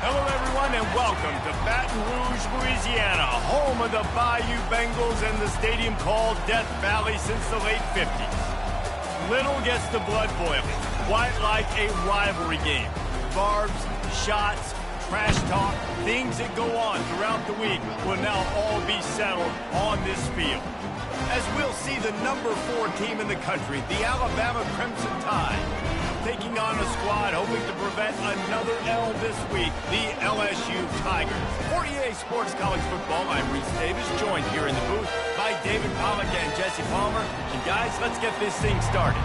Hello, everyone, and welcome to Baton Rouge, Louisiana, home of the Bayou Bengals and the stadium called Death Valley since the late 50s. Little gets the blood boiling, quite like a rivalry game. Barbs, shots, trash talk, things that go on throughout the week will now all be settled on this field. As we'll see the number 4 team in the country, the Alabama Crimson Tide, taking on a squad hoping to prevent another L this week, the LSU Tigers. For EA Sports College Football, I'm Reese Davis, joined here in the booth by David Pollack and Jesse Palmer. And guys, let's get this thing started.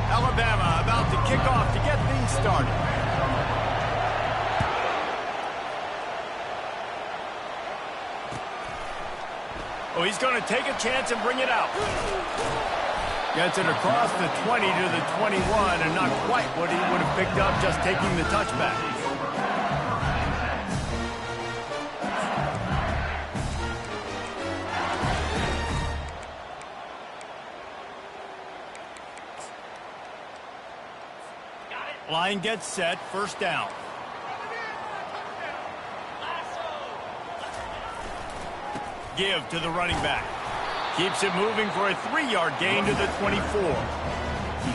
Alabama about to kick off to get things started. Oh, he's going to take a chance and bring it out. Gets it across the 20 to the 21, and not quite what he would have picked up just taking the touchback. Line gets set, first down. Give to the running back. Keeps it moving for a 3-yard gain to the 24.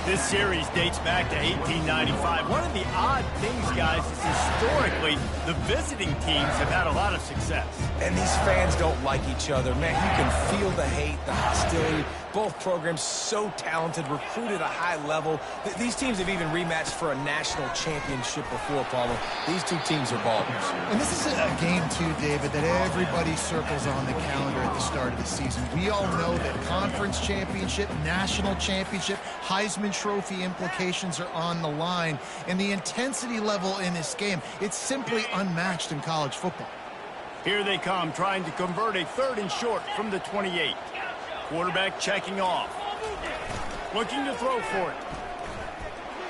This series dates back to 1895. One of the odd things, guys, is historically the visiting teams have had a lot of success. And these fans don't like each other. Man, you can feel the hate, the hostility. Both programs so talented, recruited at a high level. These teams have even rematched for a national championship before, Palmer. These two teams are ballers. And this is a game, too, David, that everybody circles on the calendar at the start of the season. We all know that conference championship, national championship, Heisman Trophy implications are on the line. And the intensity level in this game, it's simply unmatched in college football. Here they come, trying to convert a 3rd and short from the 28. Quarterback checking off. Looking to throw for it.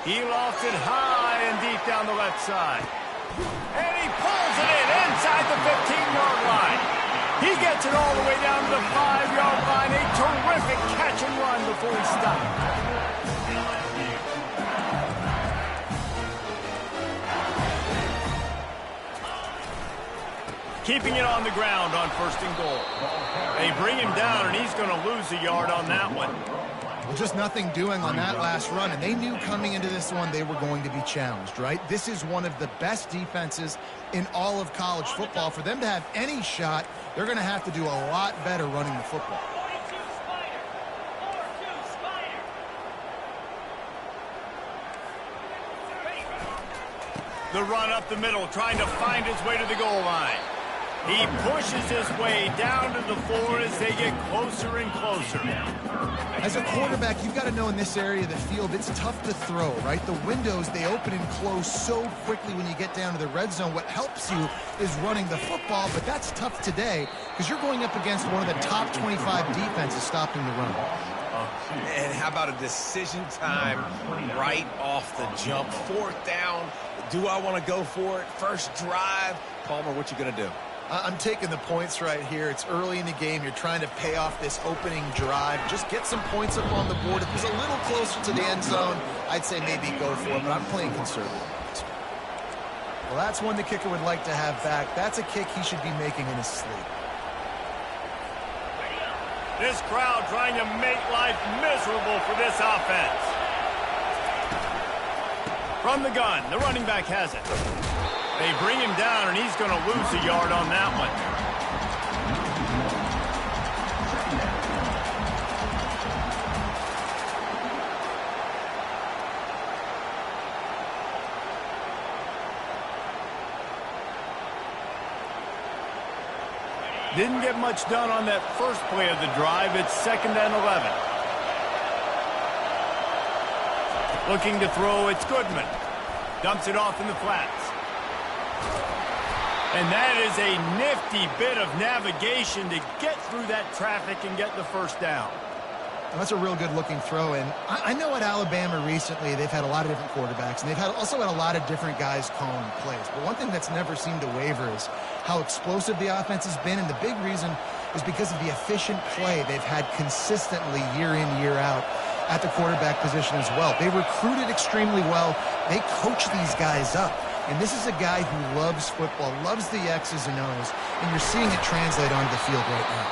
He lofts it high and deep down the left side. And he pulls it in inside the 15-yard line. He gets it all the way down to the 5-yard line. A terrific catch and run before he stopped. Keeping it on the ground on 1st and goal. They bring him down, and he's going to lose a yard on that one. Well, just nothing doing on that last run, and they knew coming into this one they were going to be challenged, right? This is one of the best defenses in all of college football. For them to have any shot, they're going to have to do a lot better running the football. The run up the middle, trying to find his way to the goal line. He pushes his way down to the floor as they get closer and closer. As a quarterback, you've got to know in this area of the field, it's tough to throw, right? The windows, they open and close so quickly when you get down to the red zone. What helps you is running the football, but that's tough today because you're going up against one of the top 25 defenses stopping the run. And how about a decision time right off the jump? 4th down. Do I want to go for it? First drive. Palmer, what you going to do? I'm taking the points right here. It's early in the game. You're trying to pay off this opening drive. Just get some points up on the board. If it was a little closer to the end zone, I'd say maybe go for it, but I'm playing conservative. Well, that's one the kicker would like to have back. That's a kick he should be making in his sleep. This crowd trying to make life miserable for this offense. From the gun, the running back has it. They bring him down, and he's going to lose a yard on that one. Didn't get much done on that first play of the drive. It's 2nd and 11. Looking to throw, it's Goodman. Dumps it off in the flats. And that is a nifty bit of navigation to get through that traffic and get the first down. That's a real good-looking throw. And I know at Alabama recently they've had a lot of different quarterbacks, and they've also had a lot of different guys calling plays. But one thing that's never seemed to waver is how explosive the offense has been, and the big reason is because of the efficient play they've had consistently year in, year out. at the quarterback position as well. They recruited extremely well. They coach these guys up. And this is a guy who loves football, loves the X's and O's, and you're seeing it translate onto the field right now.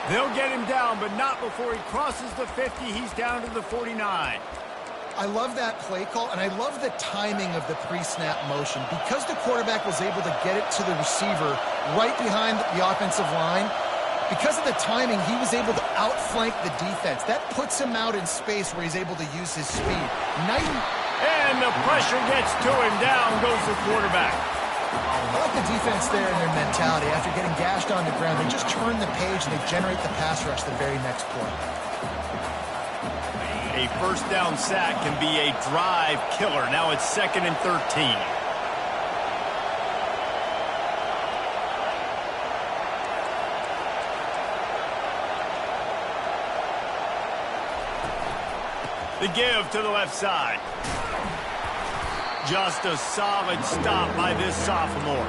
They'll get him down, but not before he crosses the 50. He's down to the 49. I love that play call, and I love the timing of the pre-snap motion. Because the quarterback was able to get it to the receiver right behind the offensive line, because of the timing, he was able to outflank the defense. That puts him out in space where he's able to use his speed. And the pressure gets to him. Down goes the quarterback. I like the defense there and their mentality. After getting gashed on the ground, they just turn the page and they generate the pass rush the very next play. A first down sack can be a drive killer. Now it's 2nd and 13. The give to the left side. Just a solid stop by this sophomore.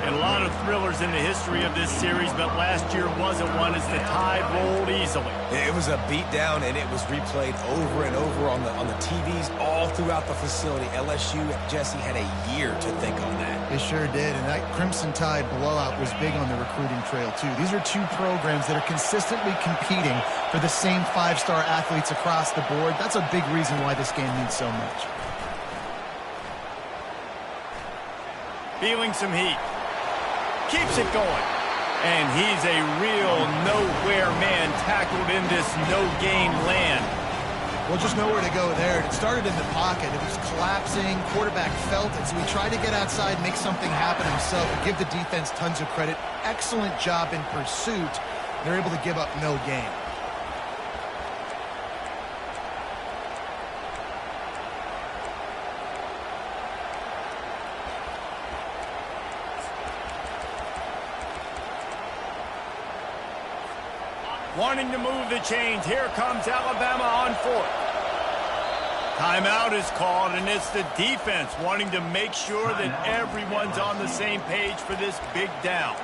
And a lot of thrillers in the history of this series, but last year wasn't one as the tide rolled easily. It was a beatdown, and it was replayed over and over on the TVs all throughout the facility. LSU, Jesse, had a year to think on that. They sure did, and that Crimson Tide blowout was big on the recruiting trail, too. These are two programs that are consistently competing for the same five-star athletes across the board. That's a big reason why this game means so much. Feeling some heat. Keeps it going. And he's a real nowhere man tackled in this no-gain land. Well, just nowhere to go there. It started in the pocket. It was collapsing. Quarterback felt it, so he tried to get outside, make something happen himself, and give the defense tons of credit. Excellent job in pursuit. They're able to give up no gain. Wanting to move the chains. Here comes Alabama on 4th. Timeout is called, and it's the defense wanting to make sure that everyone's on the same page for this big down.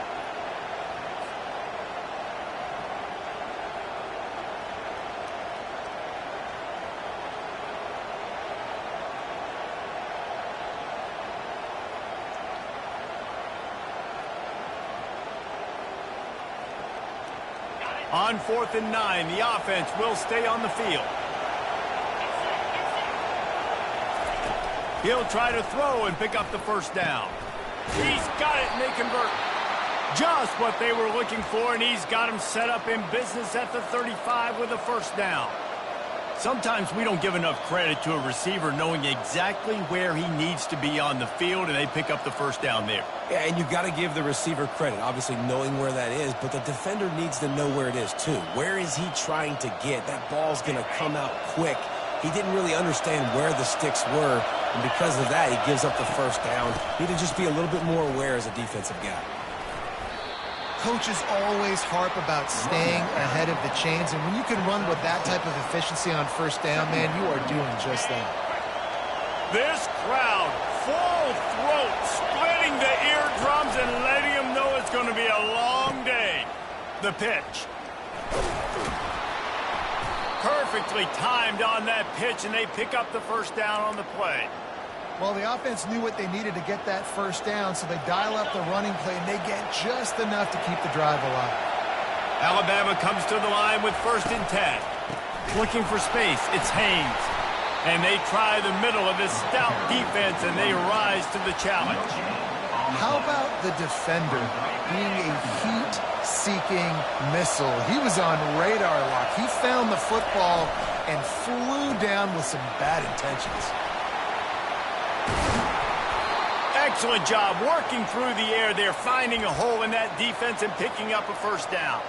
On 4th and 9, the offense will stay on the field. He'll try to throw and pick up the first down. He's got it, and they convert. Just what they were looking for, and he's got him set up in business at the 35 with a first down. Sometimes we don't give enough credit to a receiver knowing exactly where he needs to be on the field, and they pick up the first down there. Yeah, and you've got to give the receiver credit, obviously knowing where that is, but the defender needs to know where it is too. Where is he trying to get? That ball's going to come out quick. He didn't really understand where the sticks were, and because of that, he gives up the first down. Need to just be a little bit more aware as a defensive guy. Coaches always harp about staying ahead of the chains, and when you can run with that type of efficiency on first down, man, you are doing just that. This crowd, full throat, splitting the eardrums and letting them know it's going to be a long day. The pitch. Perfectly timed on that pitch, and they pick up the first down on the play. Well, the offense knew what they needed to get that first down, so they dial up the running play, and they get just enough to keep the drive alive. Alabama comes to the line with 1st and 10. Looking for space, it's Haynes. And they try the middle of this stout defense, and they rise to the challenge. How about the defender being a heat-seeking missile? He was on radar lock. He found the football and flew down with some bad intentions. Excellent job working through the air there, finding a hole in that defense and picking up a first down.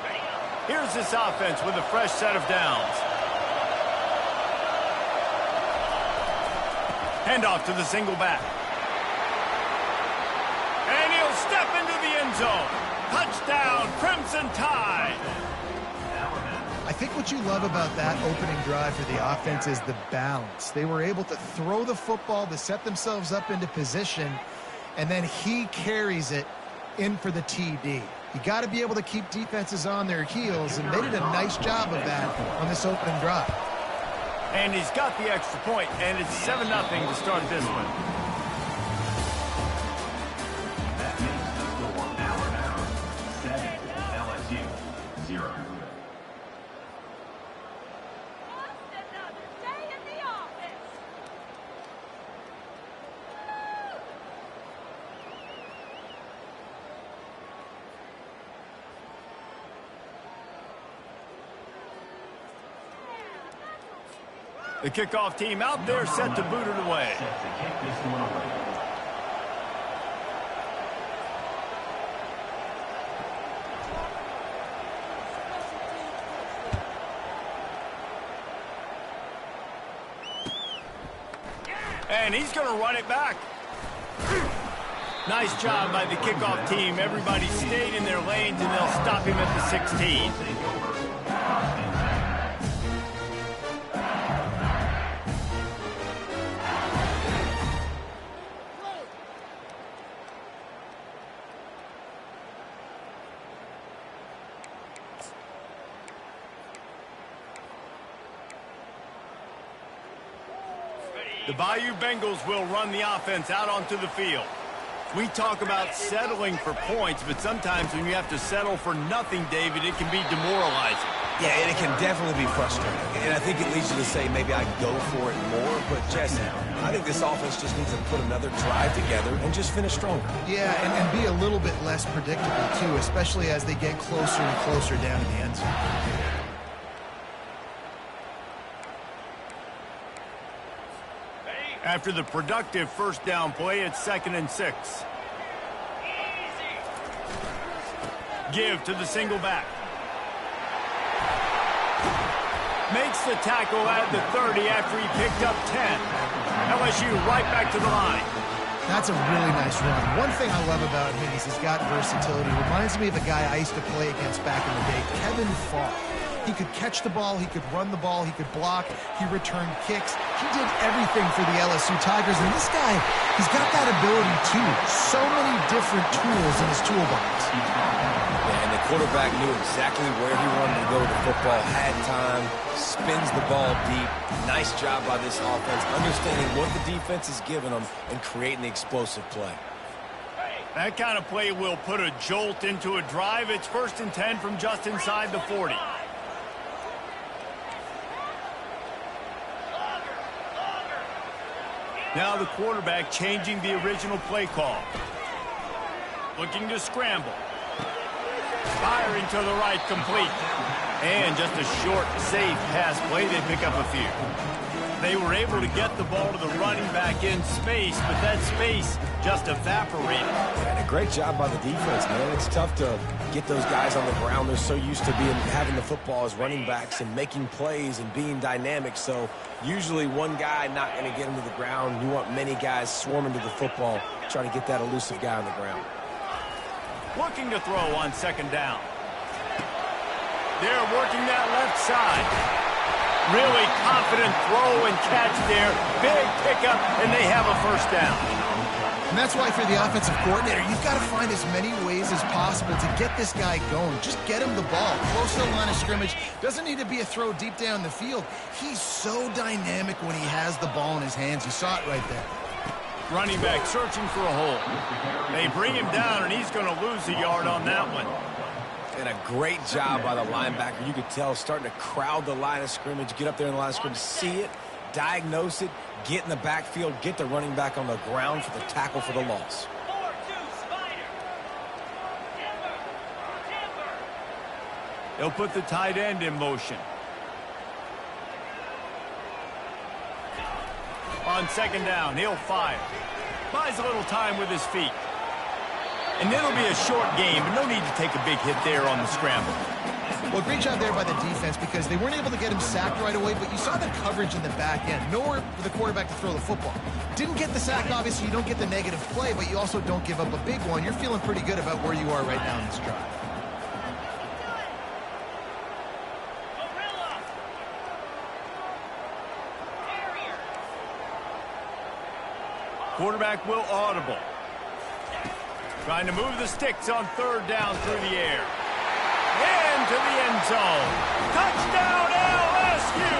Here's this offense with a fresh set of downs. Handoff to the single back. And he'll step into the end zone. Touchdown, Crimson Tide. I think what you love about that opening drive for the offense is the balance. They were able to throw the football to set themselves up into position, and then he carries it in for the TD. You got to be able to keep defenses on their heels, and they did a nice job of that on this opening drive. And he's got the extra point, and it's 7-0 to start this one. That makes the score now 7, LSU 0. The kickoff team out there set to boot it away. And he's going to run it back. Nice job by the kickoff team. Everybody stayed in their lanes, and they'll stop him at the 16. The Bayou Bengals will run the offense out onto the field. We talk about settling for points, but sometimes when you have to settle for nothing, David, it can be demoralizing. Yeah, and it can definitely be frustrating. And I think it leads you to say maybe I can go for it more. But, Jesse, I think this offense just needs to put another drive together and just finish stronger. Yeah, and be a little bit less predictable, too, especially as they get closer and closer down to the end zone. After the productive first down play, it's 2nd and 6. Give to the single back. Makes the tackle at the 30 after he picked up 10. LSU right back to the line. That's a really nice run. One thing I love about him is he's got versatility. Reminds me of a guy I used to play against back in the day, Kevin Falk. He could catch the ball, he could run the ball, he could block, he returned kicks. He did everything for the LSU Tigers, and this guy, he's got that ability too. So many different tools in his toolbox. Yeah, and the quarterback knew exactly where he wanted to go with the football, had time, spins the ball deep. Nice job by this offense, understanding what the defense is giving them and creating the explosive play. That kind of play will put a jolt into a drive. It's 1st and 10 from just inside the 40. Now the quarterback changing the original play call. Looking to scramble. Firing to the right, complete. And just a short, safe pass play. They pick up a few. They were able to get the ball to the running back in space, but that space just evaporated. And a great job by the defense, man. It's tough to get those guys on the ground. They're so used to having the football as running backs and making plays and being dynamic. So usually one guy not going to get him to the ground. You want many guys swarming to the football, trying to get that elusive guy on the ground. Looking to throw on 2nd down. They're working that left side. Really confident throw and catch there. Big pickup, and they have a 1st down. And that's why for the offensive coordinator, you've got to find as many ways as possible to get this guy going. Just get him the ball. Close to the line of scrimmage. Doesn't need to be a throw deep down the field. He's so dynamic when he has the ball in his hands. You saw it right there. Running back searching for a hole. They bring him down, and he's going to lose a yard on that one. And a great job by the linebacker. You could tell starting to crowd the line of scrimmage, get up there in the line of scrimmage, see it, diagnose it, get in the backfield, get the running back on the ground for the tackle for the loss. They'll put the tight end in motion. On 2nd down, he'll fire. Buys a little time with his feet. And it'll be a short game, but no need to take a big hit there on the scramble. Well, great job there by the defense because they weren't able to get him sacked right away, but you saw the coverage in the back end. Nowhere for the quarterback to throw the football. Didn't get the sack, obviously. You don't get the negative play, but you also don't give up a big one. You're feeling pretty good about where you are right now in this drive. Quarterback will audible. Trying to move the sticks on 3rd down through the air. And to the end zone. Touchdown, LSU!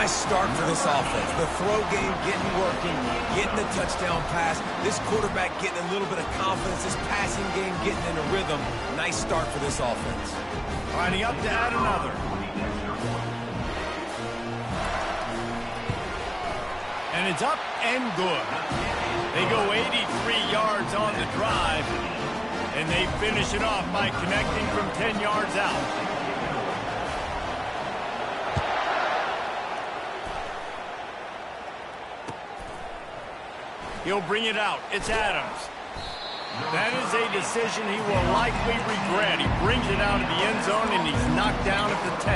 nice start for this offense. The throw game getting working, getting the touchdown pass. This quarterback getting a little bit of confidence. This passing game getting in a rhythm. Nice start for this offense. Lining up to add another. And it's up and good. They go 83 yards on the drive, and they finish it off by connecting from 10 yards out. He'll bring it out. It's Adams. That is a decision he will likely regret. He brings it out of the end zone, and he's knocked down at the 10.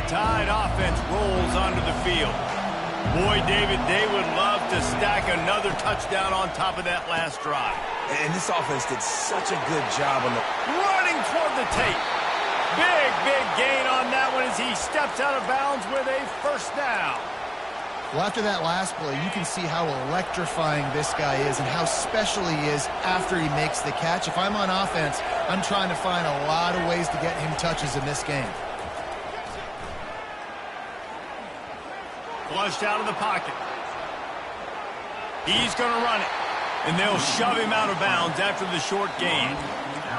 The Tide offense rolls onto the field. Boy, David, they would love to stack another touchdown on top of that last drive. And this offense did such a good job on the... Running toward the tape. Big gain on that one as he steps out of bounds with a first down. Well, after that last play, you can see how electrifying this guy is and how special he is after he makes the catch. If I'm on offense, I'm trying to find a lot of ways to get him touches in this game. Flushed out of the pocket. He's going to run it, and they'll shove him out of bounds after the short gain.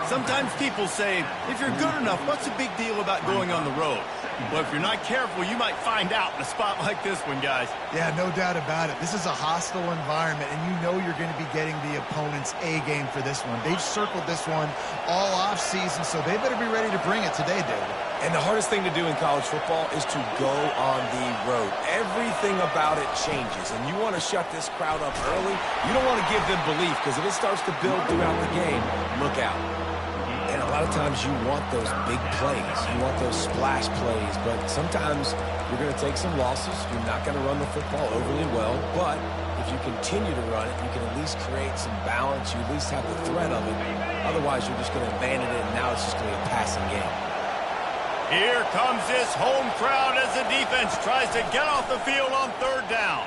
Sometimes people say, if you're good enough, what's the big deal about going on the road? Well, if you're not careful, you might find out in a spot like this one, guys. Yeah, no doubt about it. This is a hostile environment, and you know you're going to be getting the opponent's A game for this one. They've circled this one all off season, so they better be ready to bring it today, David. And the hardest thing to do in college football is to go on the road. Everything about it changes, and you want to shut this crowd up early. You don't want to give them belief, because if it starts to build throughout the game, look out. And a lot of times you want those big plays. You want those splash plays, but sometimes you're going to take some losses. You're not going to run the football overly well, but if you continue to run it, you can at least create some balance. You at least have the threat of it. Otherwise, you're just going to abandon it, and now it's just going to be a passing game. Here comes this home crowd as the defense tries to get off the field on third down.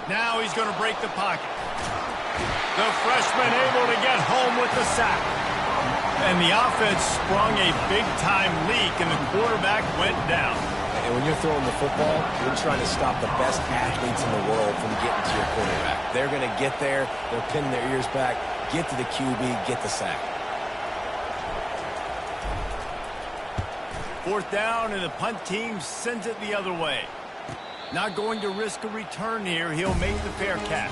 Now he's going to break the pocket. The freshman able to get home with the sack. And the offense sprung a big-time leak, and the quarterback went down. And when you're throwing the football, you're trying to stop the best athletes in the world from getting to your quarterback. They're going to get there. They're pinning their ears back, get to the QB, get the sack. Fourth down, and the punt team sends it the other way. Not going to risk a return here. He'll make the fair catch.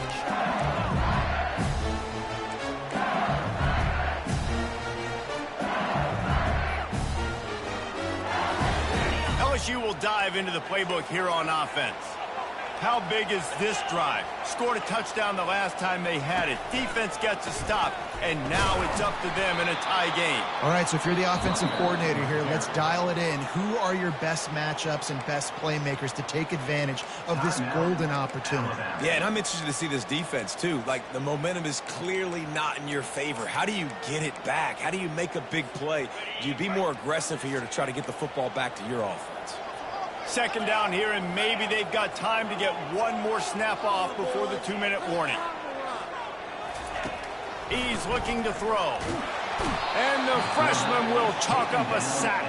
LSU will dive into the playbook here on offense. How big is this drive? Scored a touchdown the last time they had it. Defense gets a stop, and now it's up to them in a tie game. All right, so if you're the offensive coordinator here, let's dial it in. Who are your best matchups and best playmakers to take advantage of this golden opportunity? Yeah, and I'm interested to see this defense, too. Like, the momentum is clearly not in your favor. How do you get it back? How do you make a big play? Do you be more aggressive here to try to get the football back to your offense? Second down here, and maybe they've got time to get one more snap off before the 2-minute warning. He's looking to throw. And the freshman will chalk up a sack.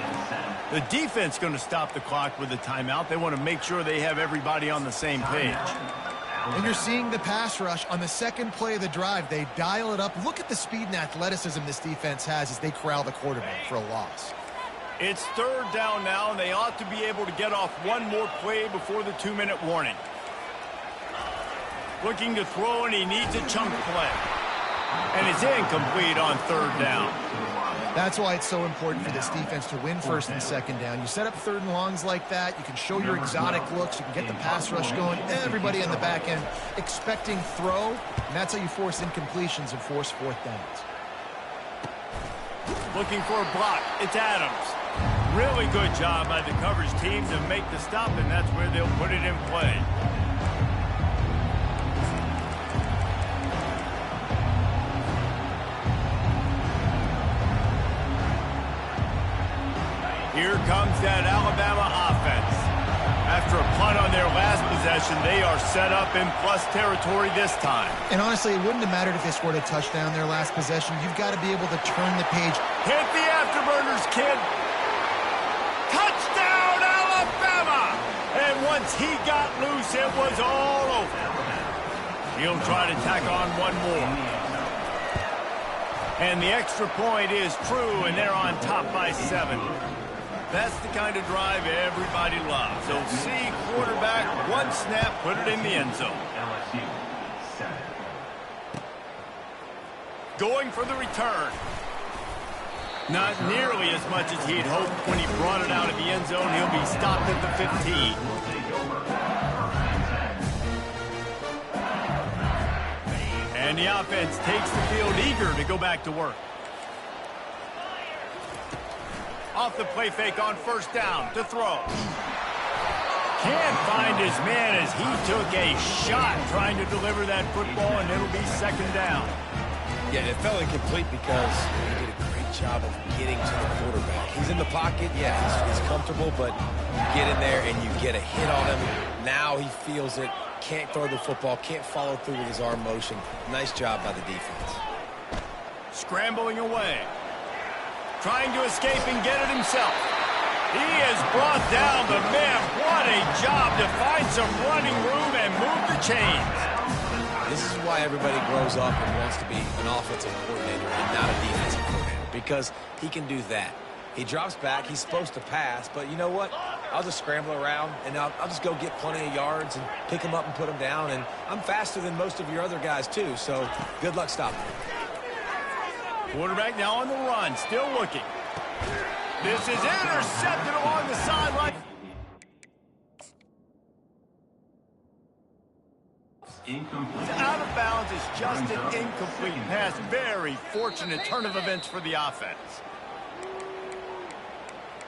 The defense going to stop the clock with a timeout. They want to make sure they have everybody on the same page. And you're seeing the pass rush on the second play of the drive. They dial it up. Look at the speed and athleticism this defense has as they corral the quarterback for a loss. It's third down now, and they ought to be able to get off one more play before the 2-minute warning. Looking to throw, and he needs a chunk play. And it's incomplete on third down. That's why it's so important for this defense to win first and second down. You set up third and longs like that, you can show your exotic looks, you can get the pass rush going, everybody on the back end expecting throw, and that's how you force incompletions and force fourth downs. Looking for a block. It's Adams. Really good job by the coverage team to make the stop, and that's where they'll put it in play. Here comes that Alabama offense. After a punt on their last possession, they are set up in plus territory this time. And honestly, it wouldn't have mattered if they scored a touchdown their last possession. You've got to be able to turn the page. Hit the afterburners, kid. Touchdown, Alabama! And once he got loose, it was all over. He'll try to tack on one more. And the extra point is true, and they're on top by 7. That's the kind of drive everybody loves. So see quarterback, one snap, put it in the end zone. LSU 7. Going for the return. Not nearly as much as he'd hoped when he brought it out of the end zone. He'll be stopped at the 15. And the offense takes the field eager to go back to work. Off the play fake on first down to throw. Can't find his man as he took a shot trying to deliver that football, and it'll be second down. Yeah, it felt incomplete because he did a great job of getting to the quarterback. He's in the pocket, yeah, he's comfortable, but you get in there and you get a hit on him. Now he feels it, can't throw the football, can't follow through with his arm motion. Nice job by the defense. Scrambling away. Trying to escape and get it himself. He has brought down the man. What a job to find some running room and move the chains. This is why everybody grows up and wants to be an offensive coordinator and not a defensive coordinator, because he can do that. He drops back, he's supposed to pass, but you know what? I'll just scramble around, and I'll just go get plenty of yards and pick them up and put them down, and I'm faster than most of your other guys too, so good luck stopping him. Quarterback now on the run, still looking. This is intercepted along the sideline. Incomplete. Out of bounds is just an incomplete pass. Very fortunate turn of events for the offense.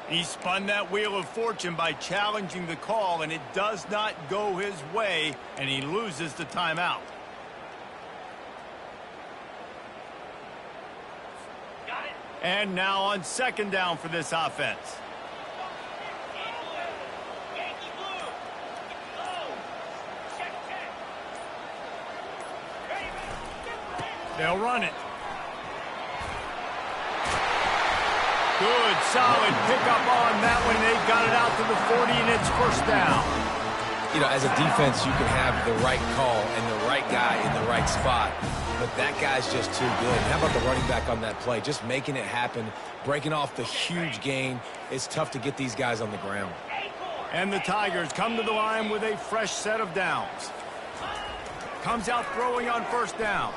He spun that wheel of fortune by challenging the call, and it does not go his way, and he loses the timeout. And now on second down for this offense. They'll run it. Good, solid pickup on that one. They got it out to the 40, and it's first down. You know, as a defense, you can have the right call and the right guy in the right spot, but that guy's just too good. How about the running back on that play? Just making it happen, breaking off the huge gain. It's tough to get these guys on the ground. And the Tigers come to the line with a fresh set of downs. Comes out throwing on first down.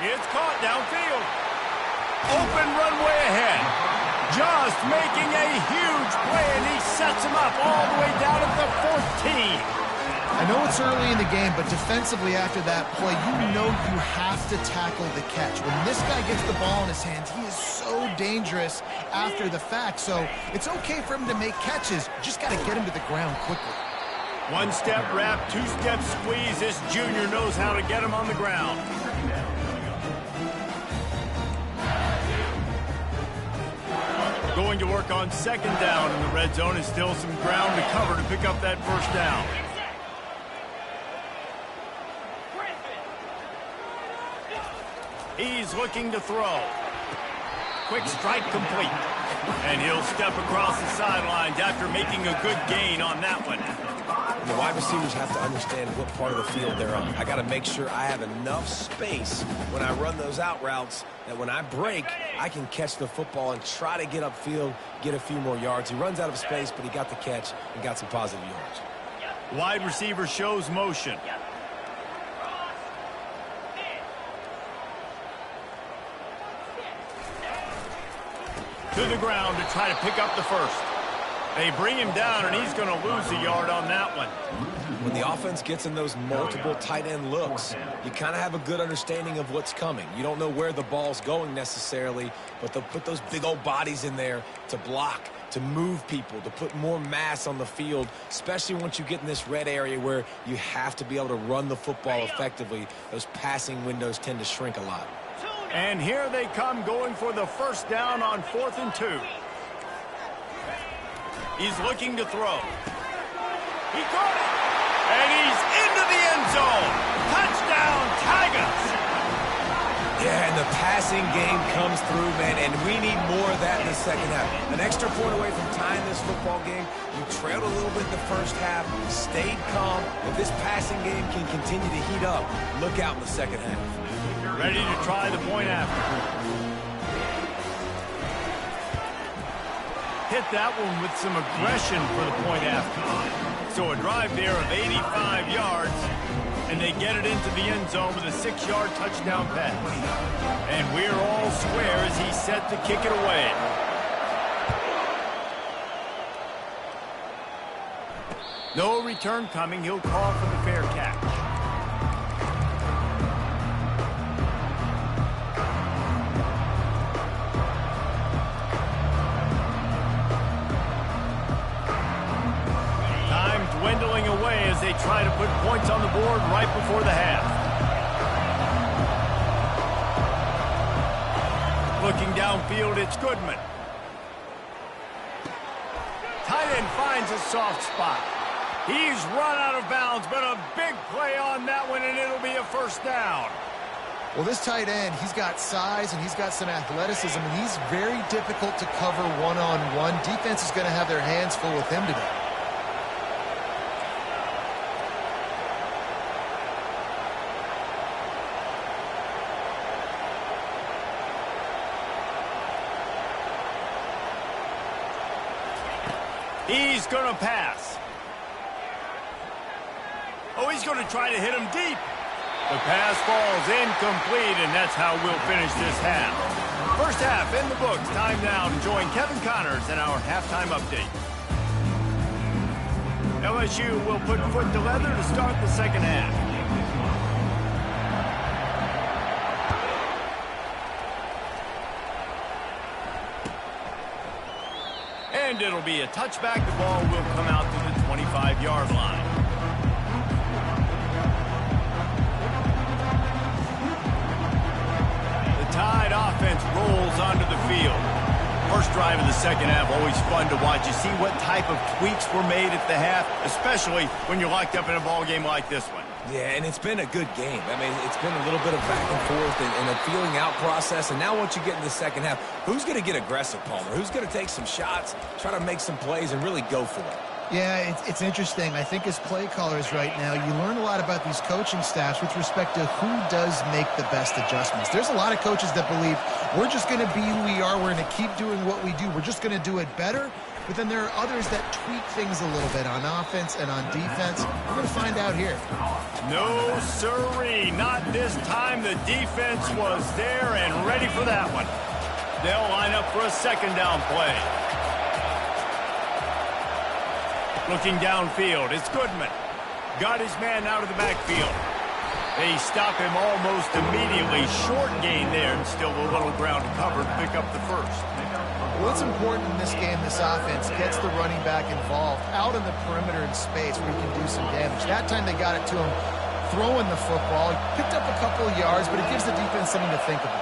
It's caught downfield. Open runway ahead. Just making a huge play, and he sets him up all the way down at the 14. I know it's early in the game, but defensively after that play, you know you have to tackle the catch. When this guy gets the ball in his hands, he is so dangerous after the fact. So it's okay for him to make catches. Just got to get him to the ground quickly. One-step wrap, two-step squeeze. This junior knows how to get him on the ground. Going to work on second down in the red zone, and still some ground to cover to pick up that first down. He's looking to throw. Quick strike complete. And he'll step across the sidelines after making a good gain on that one. The wide receivers have to understand what part of the field they're on. I got to make sure I have enough space when I run those out routes that when I break, I can catch the football and try to get upfield, get a few more yards. He runs out of space, but he got the catch and got some positive yards. Wide receiver shows motion. To the ground to try to pick up the first. They bring him down, and he's going to lose a yard on that one. When the offense gets in those multiple tight end looks, you kind of have a good understanding of what's coming. You don't know where the ball's going necessarily, but they'll put those big old bodies in there to block, to move people, to put more mass on the field, especially once you get in this red area where you have to be able to run the football effectively. Those passing windows tend to shrink a lot. And here they come, going for the first down on 4th and 2. He's looking to throw. He caught it. And he's into the end zone. Touchdown, Tigers. Yeah, and the passing game comes through, man, and we need more of that in the second half. An extra point away from tying this football game. You trailed a little bit in the first half, stayed calm. If this passing game can continue to heat up, look out in the second half. Ready to try the point after. Hit that one with some aggression for the point after. So a drive there of 85 yards. And they get it into the end zone with a 6-yard touchdown pass. And we're all square as he's set to kick it away. No return coming. He'll call for the fair catch. Dwindling away as they try to put points on the board right before the half. Looking downfield, it's Goodman. Tight end finds a soft spot. He's run out of bounds, but a big play on that one, and it'll be a first down. Well, this tight end, he's got size and he's got some athleticism, and he's very difficult to cover one-on-one. Defense is going to have their hands full with him today. He's going to pass. Oh, he's going to try to hit him deep. The pass falls incomplete, and that's how we'll finish this half. First half in the books. Time now to join Kevin Connors in our halftime update. LSU will put foot to leather to start the second half. And it'll be a touchback. The ball will come out to the 25-yard line. The Tide offense rolls onto the field. First drive of the second half, always fun to watch. You see what type of tweaks were made at the half, especially when you're locked up in a ball game like this one. Yeah, and it's been a good game. I mean, it's been a little bit of back and forth and a feeling out process. And now once you get in the second half, who's going to get aggressive, Palmer? Who's going to take some shots, try to make some plays, and really go for it? Yeah, it's interesting. I think as play callers right now, you learn a lot about these coaching staffs with respect to who does make the best adjustments. There's a lot of coaches that believe we're just going to be who we are. We're going to keep doing what we do. We're just going to do it better. But then there are others that tweak things a little bit on offense and on defense. We're going to find out here. No, sirree. Not this time. The defense was there and ready for that one. They'll line up for a second down play. Looking downfield, it's Goodman. Got his man out of the backfield. They stop him almost immediately. Short gain there, and still a little ground to cover to pick up the first. What's important in this game, this offense gets the running back involved out in the perimeter in space where he can do some damage. That time they got it to him throwing the football. He picked up a couple of yards, but it gives the defense something to think about.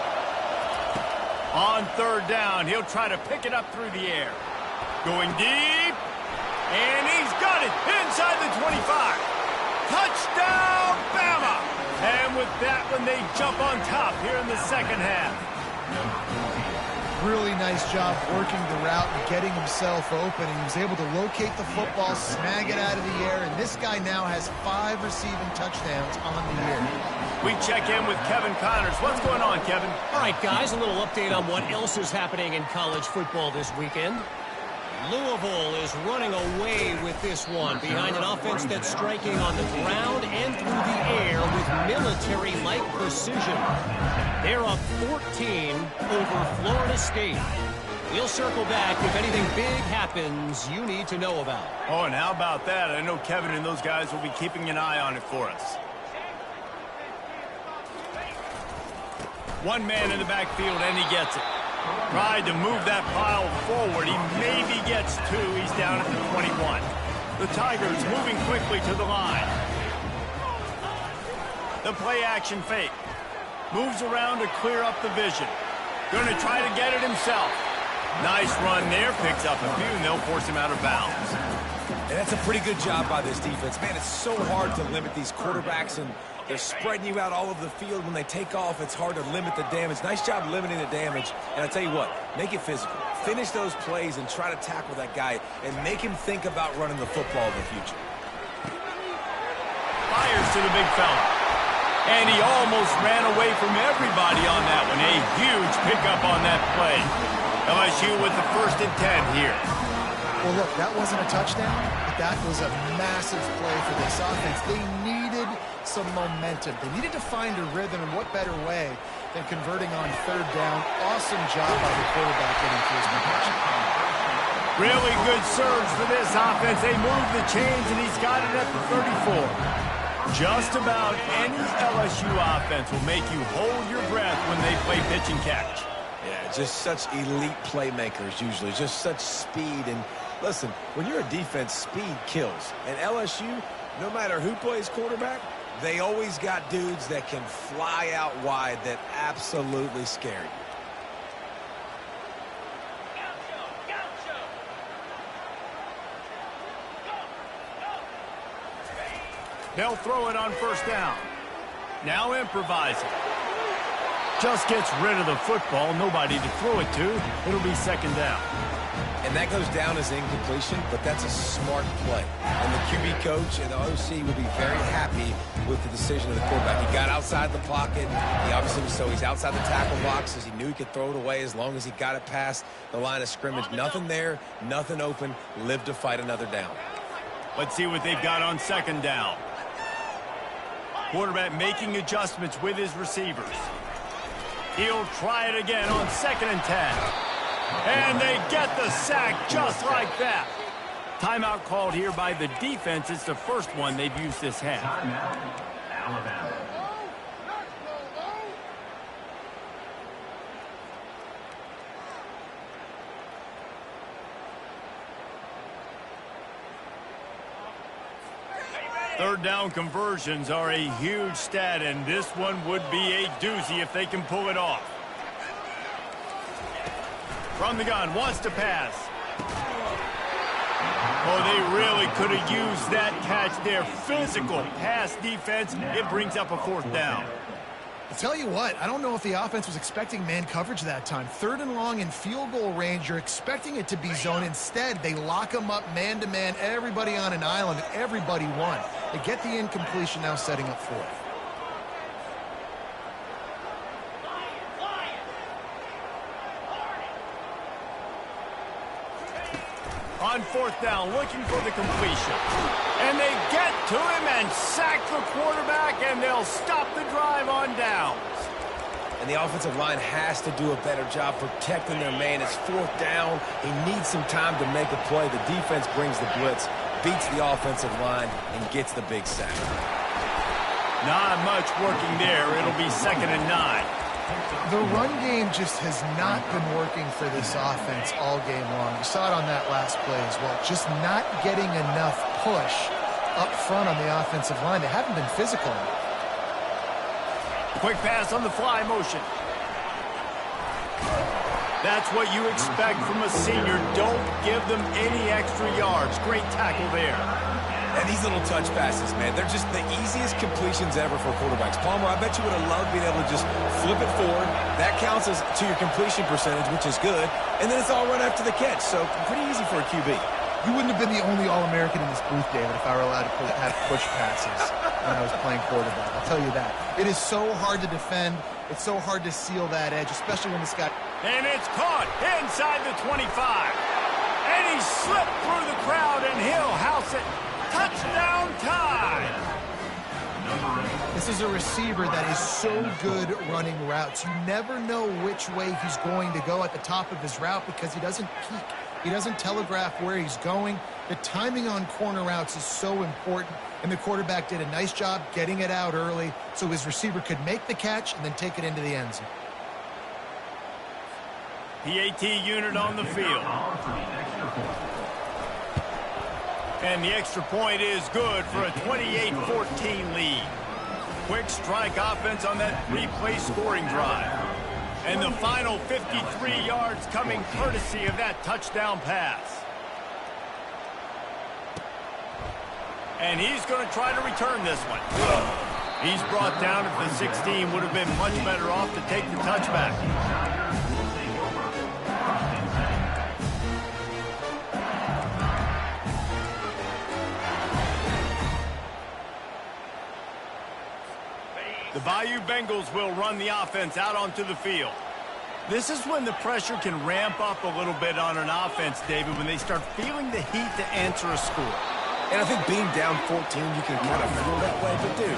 On third down, he'll try to pick it up through the air. Going deep. And he's got it inside the 25. Touchdown, Bama! And with that one, they jump on top here in the second half. Really nice job working the route and getting himself open. He was able to locate the football, snag it out of the air, and this guy now has 5 receiving touchdowns on the year. We check in with Kevin Connors. What's going on, Kevin? All right, guys, a little update on what else is happening in college football this weekend. Louisville is running away with this one behind an offense that's striking on the ground and through the air with military-like precision. They're up 14 over Florida State. We'll circle back if anything big happens you need to know about. Oh, and how about that? I know Kevin and those guys will be keeping an eye on it for us. One man in the backfield, and he gets it. Tried to move that pile forward. He maybe gets 2. He's down at the 21. The Tigers moving quickly to the line. The play action fake. Moves around to clear up the vision. Going to try to get it himself. Nice run there, picks up a few, and they'll force him out of bounds. And that's a pretty good job by this defense. Man, it's so hard to limit these quarterbacks, and they're spreading you out all over the field. When they take off, it's hard to limit the damage. Nice job limiting the damage. And I tell you what, make it physical. Finish those plays and try to tackle that guy and make him think about running the football in the future. Fires to the big fella. And he almost ran away from everybody on that one. A huge pickup on that play. LSU with the 1st and 10 here. Well, look, that wasn't a touchdown, but that was a massive play for this offense. They needed some momentum. They needed to find a rhythm, and what better way than converting on 3rd down. Awesome job by the quarterback getting through his protection. Really good surge for this offense. They move the chains, and he's got it at the 34. Just about any LSU offense will make you hold your breath when they play pitch and catch. Yeah, just such elite playmakers usually, just such speed. And listen, when you're a defense, speed kills. And LSU, no matter who plays quarterback, they always got dudes that can fly out wide that absolutely scare you. They'll throw it on 1st down. Now improvising. Just gets rid of the football. Nobody to throw it to. It'll be 2nd down. And that goes down as incompletion, but that's a smart play. And the QB coach and the OC will be very happy with the decision of the quarterback. He got outside the pocket. He obviously was so he's outside the tackle boxes. He knew he could throw it away as long as he got it past the line of scrimmage. Nothing there, nothing open. Live to fight another down. Let's see what they've got on 2nd down. Quarterback making adjustments with his receivers. He'll try it again on 2nd and 10. And they get the sack just like that. Timeout called here by the defense. It's the first one they've used this half. Timeout, Alabama. Third down conversions are a huge stat, and this one would be a doozy if they can pull it off. From the gun, wants to pass. Oh, they really could have used that catch there. Physical pass defense. It brings up a 4th down. I'll tell you what, I don't know if the offense was expecting man coverage that time. 3rd and long in field goal range, you're expecting it to be zone. Instead, they lock them up man-to-man, everybody on an island, everybody won. They get the incompletion, now setting up 4th. On 4th down, looking for the completion. And they get to him and sack the quarterback, and they'll stop the drive on downs. And the offensive line has to do a better job protecting their man. It's 4th down. He needs some time to make a play. The defense brings the blitz, beats the offensive line, and gets the big sack. Not much working there. It'll be 2nd and 9. The run game just has not been working for this offense all game long. You saw it on that last play as well. Just not getting enough push up front on the offensive line. They haven't been physical enough. Quick pass on the fly motion. That's what you expect from a senior. Don't give them any extra yards. Great tackle there. And these little touch passes, man, they're just the easiest completions ever for quarterbacks. Palmer, I bet you would have loved being able to just flip it forward. That counts as to your completion percentage, which is good. And then it's all run after the catch. So pretty easy for a QB. You wouldn't have been the only All-American in this booth, David, if I were allowed to have push passes when I was playing quarterback. I'll tell you that. It is so hard to defend. It's so hard to seal that edge, especially when this guy... And it's caught inside the 25. And he slipped through the crowd, and he'll house it. Touchdown time! This is a receiver that is so good running routes. You never know which way he's going to go at the top of his route because he doesn't peek. He doesn't telegraph where he's going. The timing on corner routes is so important, and the quarterback did a nice job getting it out early so his receiver could make the catch and then take it into the end zone. PAT unit on the field. And the extra point is good for a 28-14 lead. Quick strike offense on that replay scoring drive. And the final 53 yards coming courtesy of that touchdown pass. And he's going to try to return this one. He's brought down at the 16. Would have been much better off to take the touchback. The Bayou Bengals will run the offense out onto the field. This is when the pressure can ramp up a little bit on an offense, David, when they start feeling the heat to answer a score. And I think being down 14, you can kind of feel that way. But, dude,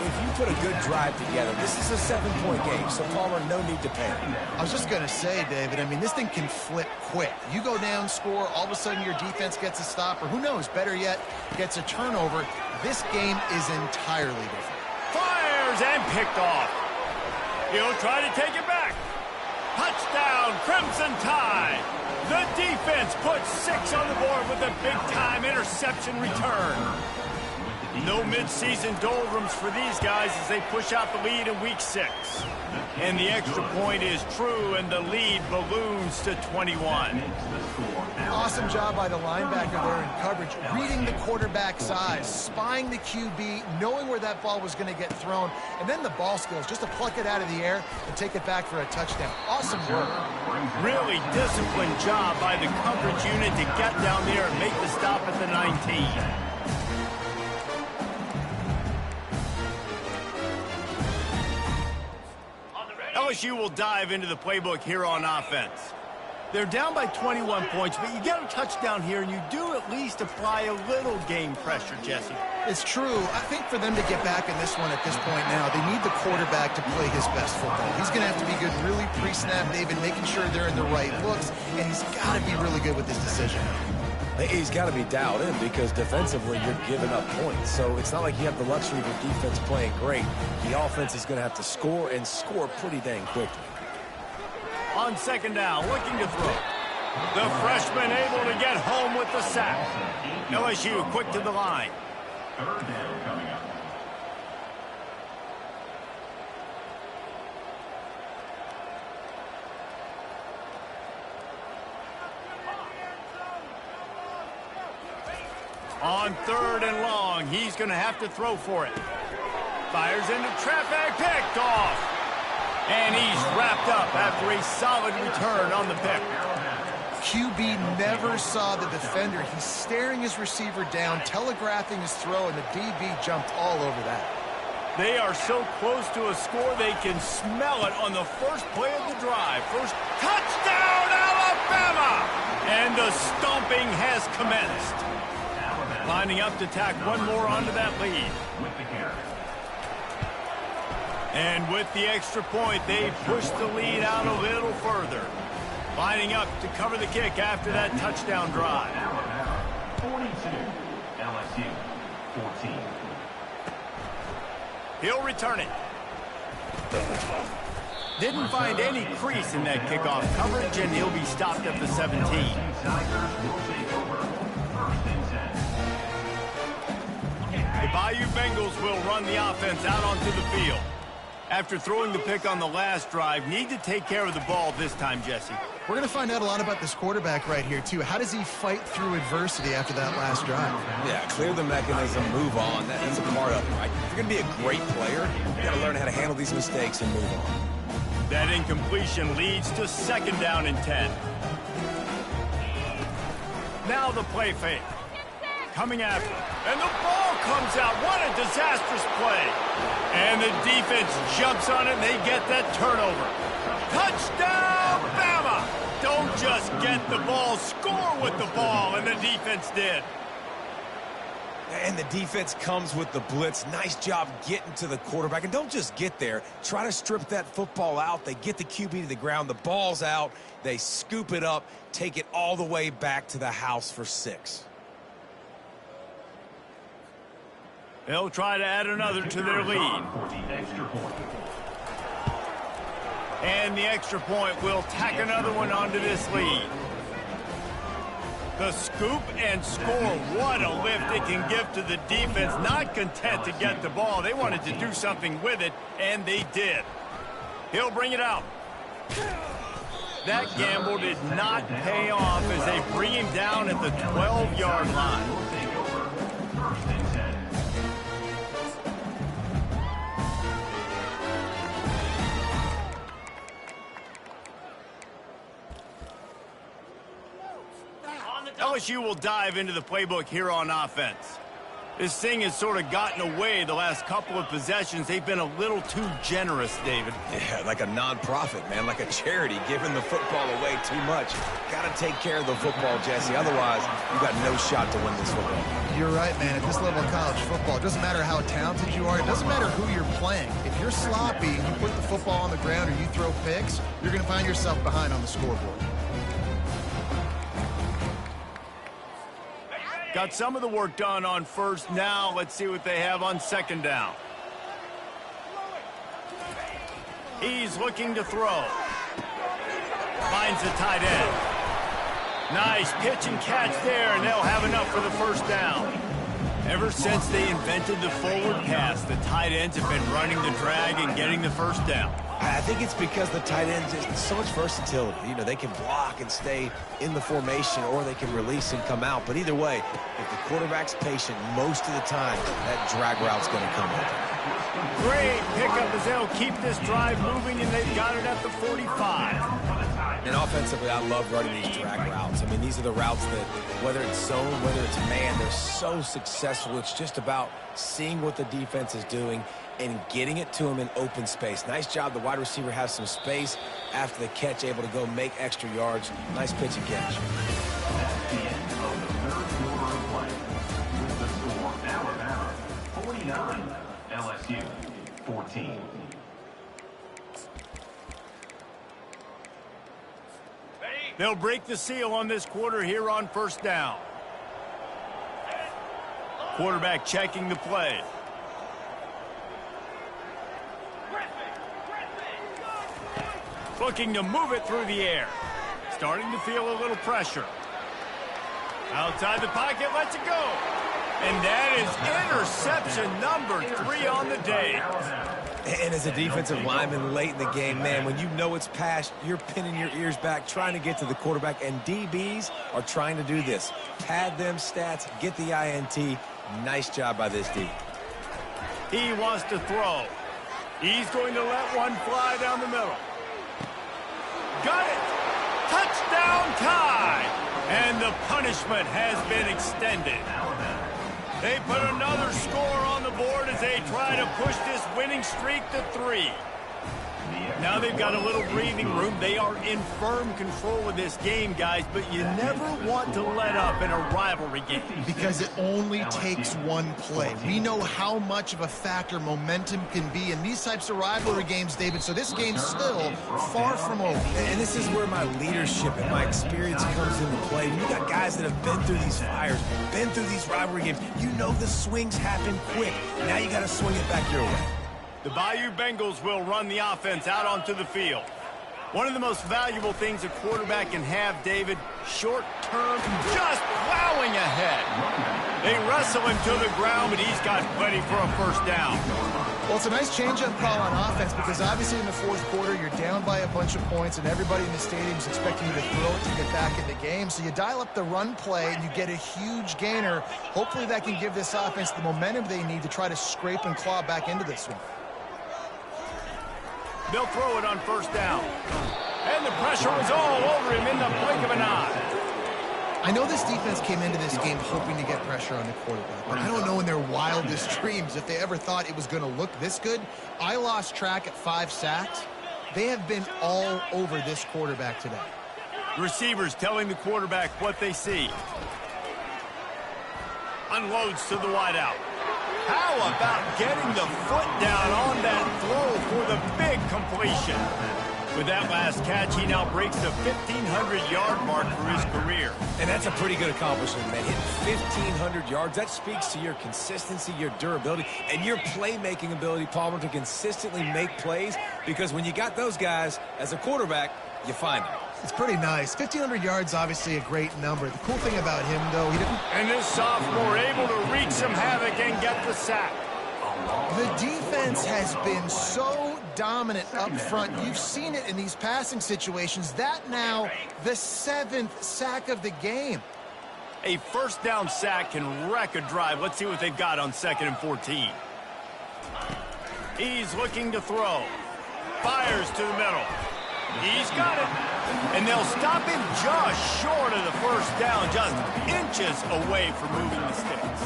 if you put a good drive together, this is a 7-point game, so Palmer, no need to panic. I was just going to say, David, I mean, this thing can flip quick. You go down, score, all of a sudden your defense gets a stop, or who knows, better yet, gets a turnover. This game is entirely different. Fires and picked off. He'll try to take it back. Touchdown, Crimson Tide. The defense puts 6 on the board with a big-time interception return. No mid-season doldrums for these guys as they push out the lead in Week 6. And the extra point is true, and the lead balloons to 21. Awesome job by the linebacker there in coverage, reading the quarterback's eyes, spying the QB, knowing where that ball was going to get thrown, and then the ball skills, just to pluck it out of the air and take it back for a touchdown. Awesome work. Really disciplined job by the coverage unit to get down there and make the stop at the 19. LSU will dive into the playbook here on offense. They're down by 21 points, but you get a touchdown here, and you do at least apply a little game pressure, Jesse. It's true. I think for them to get back in this one at this point now, they need the quarterback to play his best football. He's going to have to be good really pre-snap, David, making sure they're in the right looks, and he's got to be really good with his decision. He's got to be dialed in because defensively you're giving up points. So it's not like you have the luxury of your defense playing great. The offense is going to have to score and score pretty dang quickly. On second down, looking to throw. The freshman able to get home with the sack. LSU quick to the line. Third down coming up. On third and long, he's going to have to throw for it. Fires into traffic, picked off. And he's wrapped up after a solid return on the pick. QB never saw the defender. He's staring his receiver down, telegraphing his throw, and the DB jumped all over that. They are so close to a score, they can smell it on the first play of the drive. First touchdown, Alabama! And the stomping has commenced. Lining up to tack one more onto that lead. And with the extra point, they push the lead out a little further. Lining up to cover the kick after that touchdown drive. 42, LSU 14. He'll return it. Didn't find any crease in that kickoff coverage, and he'll be stopped at the 17. The Bayou Bengals will run the offense out onto the field. After throwing the pick on the last drive, need to take care of the ball this time, Jesse. We're going to find out a lot about this quarterback right here, too. How does he fight through adversity after that last drive? Yeah, clear the mechanism, move on. That's a part of it, right? If you're going to be a great player, you got to learn how to handle these mistakes and move on. That incompletion leads to second down and 10. Now the play fake. Coming after, and the ball comes out. What a disastrous play. And the defense jumps on it, and they get that turnover. Touchdown, Bama! Don't just get the ball, score with the ball, and the defense did. And the defense comes with the blitz. Nice job getting to the quarterback. And don't just get there. Try to strip that football out. They get the QB to the ground. The ball's out. They scoop it up, take it all the way back to the house for 6. They'll try to add another to their lead. And the extra point will tack another one onto this lead. The scoop and score, what a lift it can give to the defense. Not content to get the ball. They wanted to do something with it, and they did. He'll bring it out. That gamble did not pay off as they bring him down at the 12-yard line. Will take over. First and 10. LSU will dive into the playbook here on offense. This thing has sort of gotten away the last couple of possessions. They've been a little too generous, David. Yeah, like a non-profit, man, like a charity, giving the football away too much. Got to take care of the football, Jesse. Otherwise, you got no shot to win this football. You're right, man. At this level of college football, it doesn't matter how talented you are. It doesn't matter who you're playing. If you're sloppy and you put the football on the ground or you throw picks, you're going to find yourself behind on the scoreboard. Got some of the work done on first. Now let's see what they have on second down. He's looking to throw. Finds the tight end. Nice pitch and catch there, and they'll have enough for the first down. Ever since they invented the forward pass, the tight ends have been running the drag and getting the first down. I think it's because the tight ends, it's so much versatility. You know, they can block and stay in the formation, or they can release and come out. But either way, if the quarterback's patient most of the time, that drag route's going to come open. Great pickup as they'll keep this drive moving, and they've got it at the 45. And offensively, I love running these drag routes. I mean, these are the routes that, whether it's zone, whether it's man, they're so successful. It's just about seeing what the defense is doing and getting it to him in open space. Nice job. The wide receiver has some space after the catch, able to go make extra yards. Nice pitch and catch. That's the end of the third quarter of play. With the score, Alabama 49, LSU 14. They'll break the seal on this quarter here on first down. Quarterback checking the play. Looking to move it through the air. Starting to feel a little pressure. Outside the pocket, lets it go. And that is interception number 3 on the day. And as a defensive lineman late in the game, man, when you know it's past, you're pinning your ears back, trying to get to the quarterback, and DBs are trying to do this. Pad them stats, get the INT. Nice job by this D. He wants to throw. He's going to let one fly down the middle. Got it! Touchdown tie! And the punishment has been extended. They put another score on the board as they try to push this winning streak to 3. Now they've got a little breathing room. They are in firm control of this game, guys, but you never want to let up in a rivalry game. Because it only takes one play. We know how much of a factor momentum can be in these types of rivalry games, David, so this game's still far from over. And this is where my leadership and my experience comes into play. You got guys that have been through these fires, been through these rivalry games. You know the swings happen quick. Now you got to swing it back your way. The Bayou Bengals will run the offense out onto the field. One of the most valuable things a quarterback can have, David, short-term, just plowing ahead. They wrestle him to the ground, but he's got plenty for a first down. Well, it's a nice change-up call on offense because obviously in the fourth quarter, you're down by a bunch of points and everybody in the stadium is expecting you to throw it to get back in the game. So you dial up the run play and you get a huge gainer. Hopefully that can give this offense the momentum they need to try to scrape and claw back into this one. They'll throw it on first down. And the pressure was all over him in the blink of an eye. I know this defense came into this game hoping to get pressure on the quarterback, but I don't know in their wildest dreams if they ever thought it was going to look this good. I lost track at 5 sacks. They have been all over this quarterback today. Receivers telling the quarterback what they see. Unloads to the wideout. How about getting the foot down on that throw for the big completion? With that last catch, he now breaks the 1,500-yard mark for his career. And that's a pretty good accomplishment, man. Hitting 1,500 yards, that speaks to your consistency, your durability, and your playmaking ability, Palmer, to consistently make plays. Because when you got those guys as a quarterback, you find them. It's pretty nice. 1,500 yards, obviously a great number. The cool thing about him, though, he didn't... And this sophomore able to wreak some havoc and get the sack. The defense has been so dominant up front. You've seen it in these passing situations. That now the 7th sack of the game. A first down sack can wreck a drive. Let's see what they've got on 2nd and 14. He's looking to throw. Fires to the middle. He's got it. And they'll stop him just short of the first down, just inches away from moving the sticks.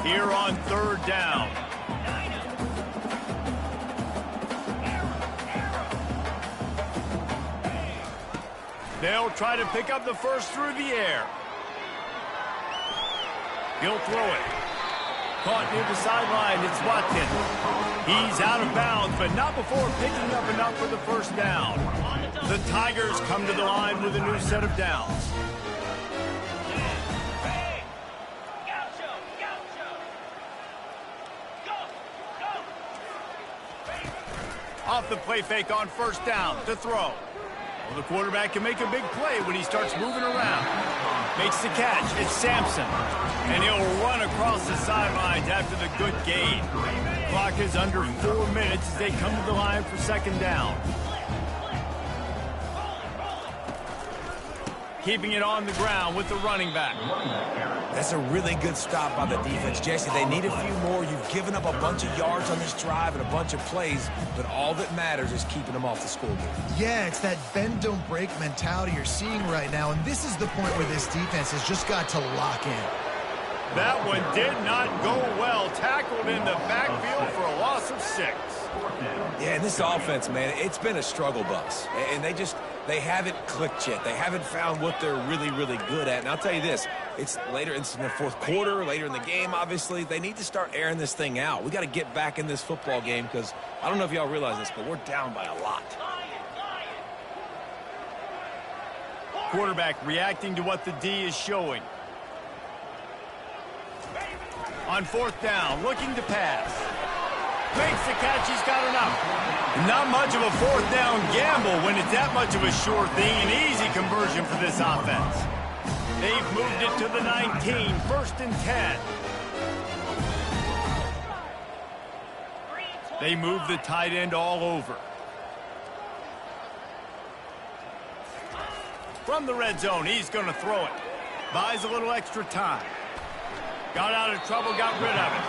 Here on 3rd down. They'll try to pick up the first through the air. He'll throw it. Caught near the sideline. It's Watkins. He's out of bounds, but not before picking up enough for the first down. The Tigers come to the line with a new set of downs. Off the play fake on 1st down to throw. Well, the quarterback can make a big play when he starts moving around. Makes the catch. It's Sampson. And he'll run across the sidelines after the good gain. Clock is under 4 minutes as they come to the line for 2nd down. Keeping it on the ground with the running back. That's a really good stop by the defense. Jesse, they need a few more. You've given up a bunch of yards on this drive and a bunch of plays, but all that matters is keeping them off the scoreboard. Yeah, it's that bend, don't break mentality you're seeing right now, and this is the point where this defense has just got to lock in. That one did not go well. Tackled in the backfield for a loss of 6. Yeah, and this offense, man, it's been a struggle bus. And they haven't clicked yet. They haven't found what they're really, really good at. And I'll tell you this, it's later in the 4th quarter, later in the game, obviously. They need to start airing this thing out. We got to get back in this football game because I don't know if y'all realize this, but we're down by a lot. Quarterback reacting to what the D is showing. On 4th down, looking to pass. Makes the catch, he's got enough. Not much of a 4th down gamble when it's that much of a sure thing. An easy conversion for this offense. They've moved it to the 19, 1st and 10. They move the tight end all over. From the red zone, he's going to throw it. Buys a little extra time. Got out of trouble, got rid of it.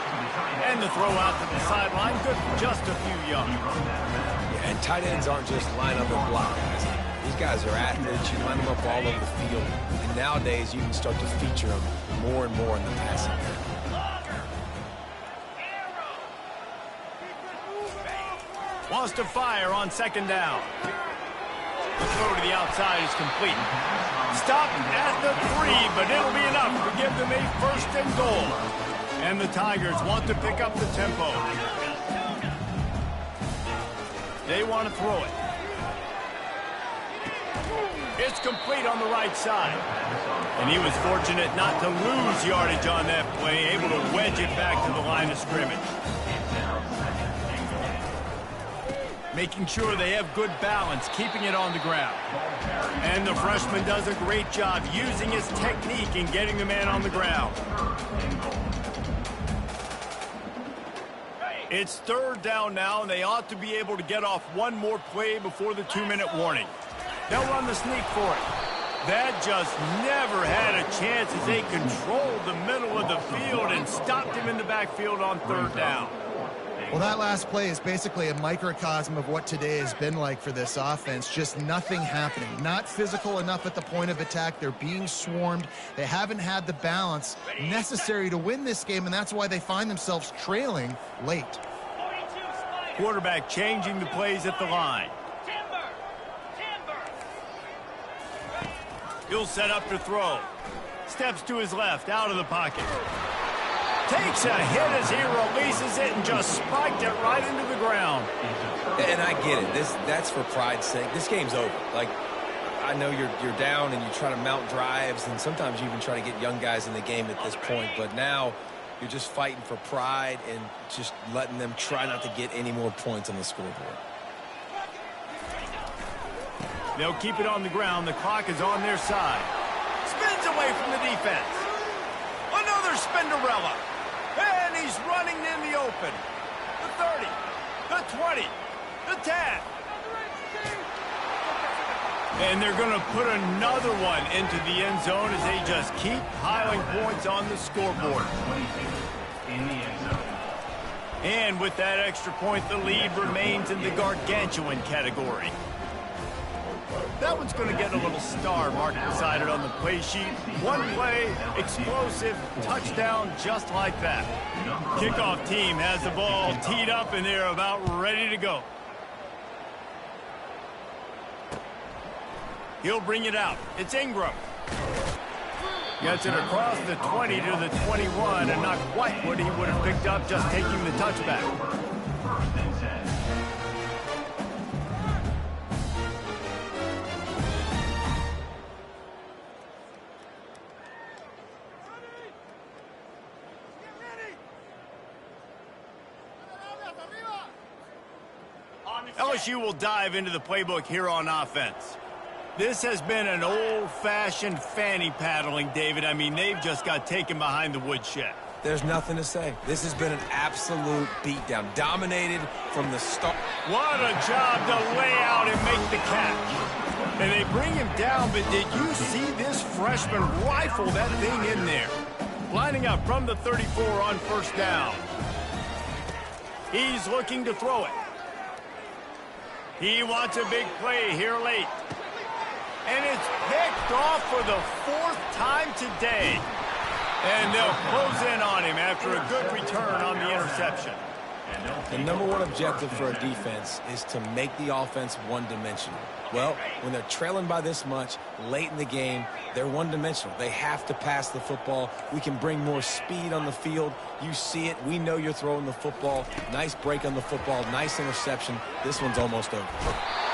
And the throw out to the sideline, good for just a few yards. Yeah, and tight ends aren't just line up and block guys. These guys are athletes. You line them up all over the field. And nowadays, you can start to feature them more and more in the passing game. Wants to fire on 2nd down. The throw to the outside is complete. Stop at the 3, but it'll be enough to give them a 1st and goal. And the Tigers want to pick up the tempo. They want to throw it. It's complete on the right side. And he was fortunate not to lose yardage on that play, able to wedge it back to the line of scrimmage. Making sure they have good balance, keeping it on the ground. And the freshman does a great job using his technique and getting the man on the ground. It's 3rd down now, and they ought to be able to get off one more play before the 2-minute warning. They'll run the sneak for it. That just never had a chance as they controlled the middle of the field and stopped him in the backfield on 3rd down. Well, that last play is basically a microcosm of what today has been like for this offense. Just nothing happening. Not physical enough at the point of attack. They're being swarmed. They haven't had the balance necessary to win this game, and that's why they find themselves trailing late. Quarterback changing the plays at the line. He'll set up to throw. Steps to his left, out of the pocket. Takes a hit as he releases it and just spiked it right into the ground. And I get it. That's for pride's sake. This game's over. Like, I know you're down and you try to mount drives, and sometimes you even try to get young guys in the game at this point. But now you're just fighting for pride and just letting them try not to get any more points on the scoreboard. They'll keep it on the ground. The clock is on their side. Spins away from the defense. Another Spinderella. And he's running in the open. The 30, the 20, The 10. And they're going to put another one into the end zone as they just keep piling points on the scoreboard. In the end zone. And with that extra point, the lead remains in the gargantuan category. That one's going to get a little star mark beside it on the play sheet. One play, explosive, touchdown, just like that. Kickoff team has the ball teed up, and they're about ready to go. He'll bring it out. It's Ingram. Gets it across the 20 to the 21, and not quite what he would have picked up just taking the touchback. First and 10. LSU will dive into the playbook here on offense. This has been an old-fashioned fanny paddling, David. I mean, they've just got taken behind the woodshed. There's nothing to say. This has been an absolute beatdown. Dominated from the start. What a job to lay out and make the catch. And they bring him down, but did you see this freshman rifle that thing in there? Lining up from the 34 on first down. He's looking to throw it. He wants a big play here late. And it's picked off for the 4th time today. And they'll close in on him after a good return on the interception. The number one objective for a defense is to make the offense one-dimensional. Well, when they're trailing by this much late in the game, they're one-dimensional. They have to pass the football. We can bring more speed on the field. You see it. We know you're throwing the football. Nice break on the football. Nice interception. This one's almost over.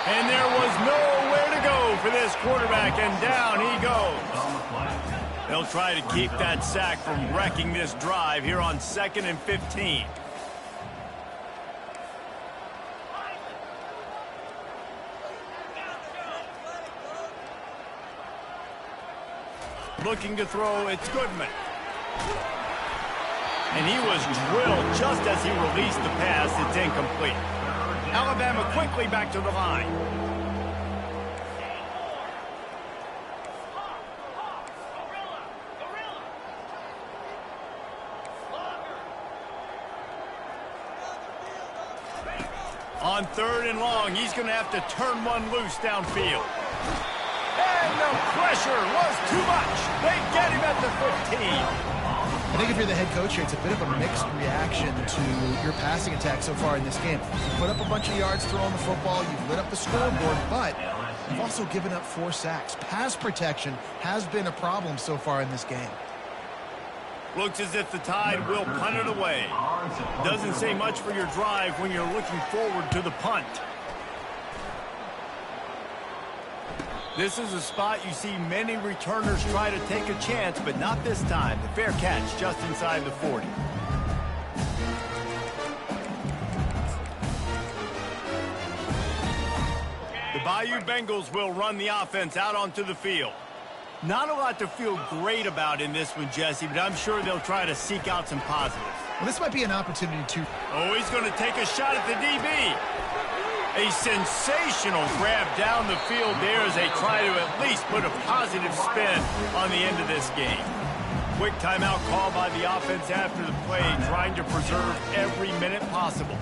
And there was nowhere to go for this quarterback, and down he goes. They'll try to keep that sack from wrecking this drive here on 2nd and 15. Looking to throw, it's Goodman. And he was drilled just as he released the pass. It's incomplete. Alabama quickly back to the line. On 3rd and long, he's going to have to turn one loose downfield. And the pressure was too much. They get him at the 15. I think if you're the head coach here, it's a bit of a mixed reaction to your passing attack so far in this game. You put up a bunch of yards throwing the football, you've lit up the scoreboard, but you've also given up 4 sacks. Pass protection has been a problem so far in this game. Looks as if the Tide will punt it away. Doesn't say much for your drive when you're looking forward to the punt. This is a spot you see many returners try to take a chance, but not this time. The fair catch just inside the 40. The Bayou Bengals will run the offense out onto the field. Not a lot to feel great about in this one, Jesse, but I'm sure they'll try to seek out some positives. Well, this might be an opportunity to... Oh, he's going to take a shot at the DB. A sensational grab down the field there as they try to at least put a positive spin on the end of this game. Quick timeout call by the offense after the play, trying to preserve every minute possible.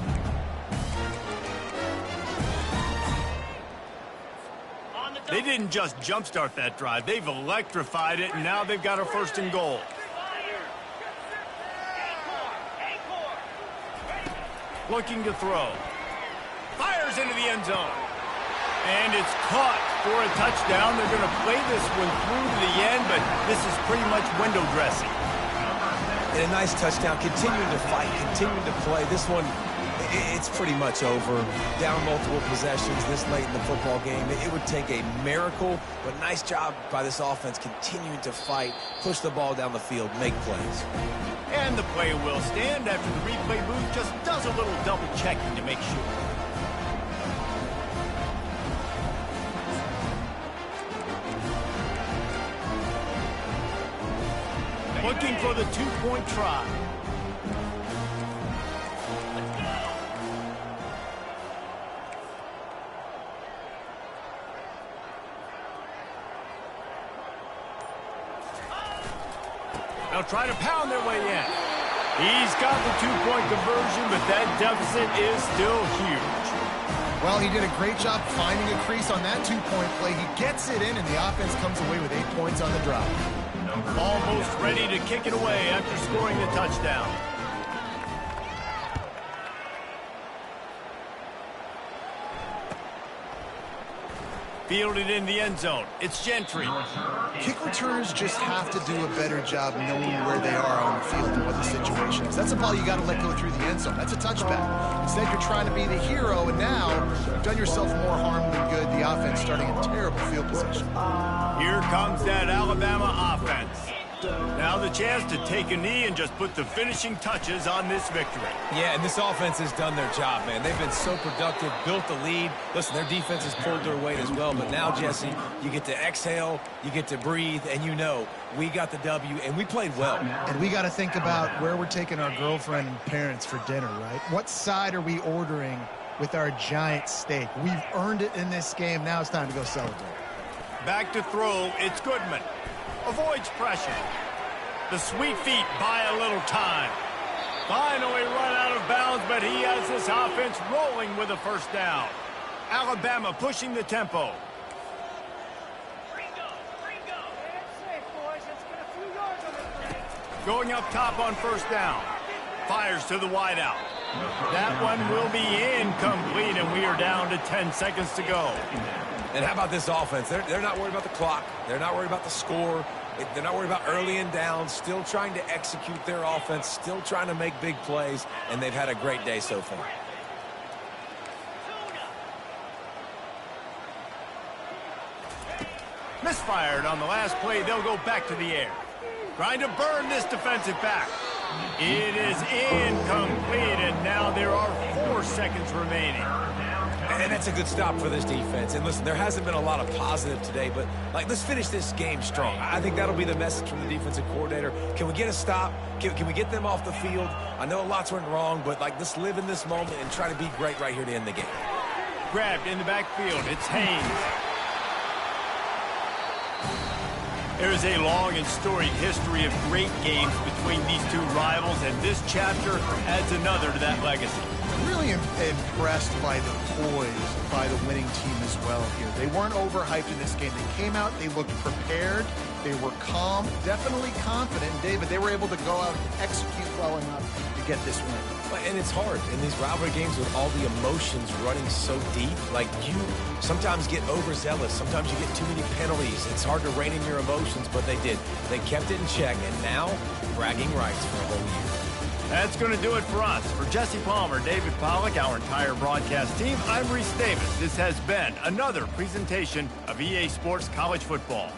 They didn't just jumpstart that drive. They've electrified it, and now they've got a 1st and goal. Looking to throw. Fires into the end zone. And it's caught for a touchdown. They're going to play this one through to the end, but this is pretty much window dressing. And a nice touchdown. Continuing to fight, continuing to play. This one, it's pretty much over. Down multiple possessions this late in the football game. It would take a miracle, but nice job by this offense continuing to fight, push the ball down the field, make plays. And the play will stand after the replay booth just does a little double checking to make sure. Looking for the 2-point try. They'll try to pound their way in. He's got the two-point conversion, but that deficit is still huge. Well, he did a great job finding a crease on that two-point play. He gets it in, and the offense comes away with 8 points on the drive. Almost ready to kick it away after scoring the touchdown. Fielded in the end zone. It's Gentry. Kick returners just have to do a better job knowing where they are on the field and what the situation is. That's a ball you got to let go through the end zone. That's a touchback. Instead, you're trying to be the hero, and now you've done yourself more harm than good. The offense starting a terrible field position. Here comes that Alabama offense. Now the chance to take a knee and just put the finishing touches on this victory. Yeah, and this offense has done their job, man. They've been so productive, built the lead. Listen, their defense has pulled their weight as well. But now, Jesse, you get to exhale, you get to breathe, and you know we got the W, and we played well. And we got to think about where we're taking our girlfriend and parents for dinner, right? What side are we ordering with our giant steak? We've earned it in this game. Now it's time to go celebrate. Back to throw, it's Goodman. Avoids pressure. The sweet feet buy a little time. Finally run out of bounds, but he has this offense rolling with a first down. Alabama pushing the tempo. Going up top on first down. Fires to the wideout. That one will be incomplete, and we are down to 10 seconds to go. And how about this offense? They're not worried about the clock. They're not worried about the score. They're not worried about early and down. Still trying to execute their offense. Still trying to make big plays. And they've had a great day so far. Misfired on the last play. They'll go back to the air. Trying to burn this defensive back. It is incomplete, and now there are 4 seconds remaining. And that's a good stop for this defense. And listen, there hasn't been a lot of positive today, but let's finish this game strong. I think that'll be the message from the defensive coordinator. Can we get a stop? Can we get them off the field? I know a lot's went wrong, but let's live in this moment and try to be great right here to end the game. Grabbed in the backfield. It's Haynes. There is a long and storied history of great games between these two rivals, and this chapter adds another to that legacy. Really impressed by the poise by the winning team as well here. They weren't overhyped in this game. They came out, they looked prepared, they were calm, definitely confident. And David, they were able to go out and execute well enough to get this win. And it's hard in these rivalry games with all the emotions running so deep. You sometimes get overzealous. Sometimes you get too many penalties. It's hard to rein in your emotions, but they did. They kept it in check, and now bragging rights for a whole year. That's going to do it for us. For Jesse Palmer, David Pollack, our entire broadcast team, I'm Reese Davis. This has been another presentation of EA Sports College Football.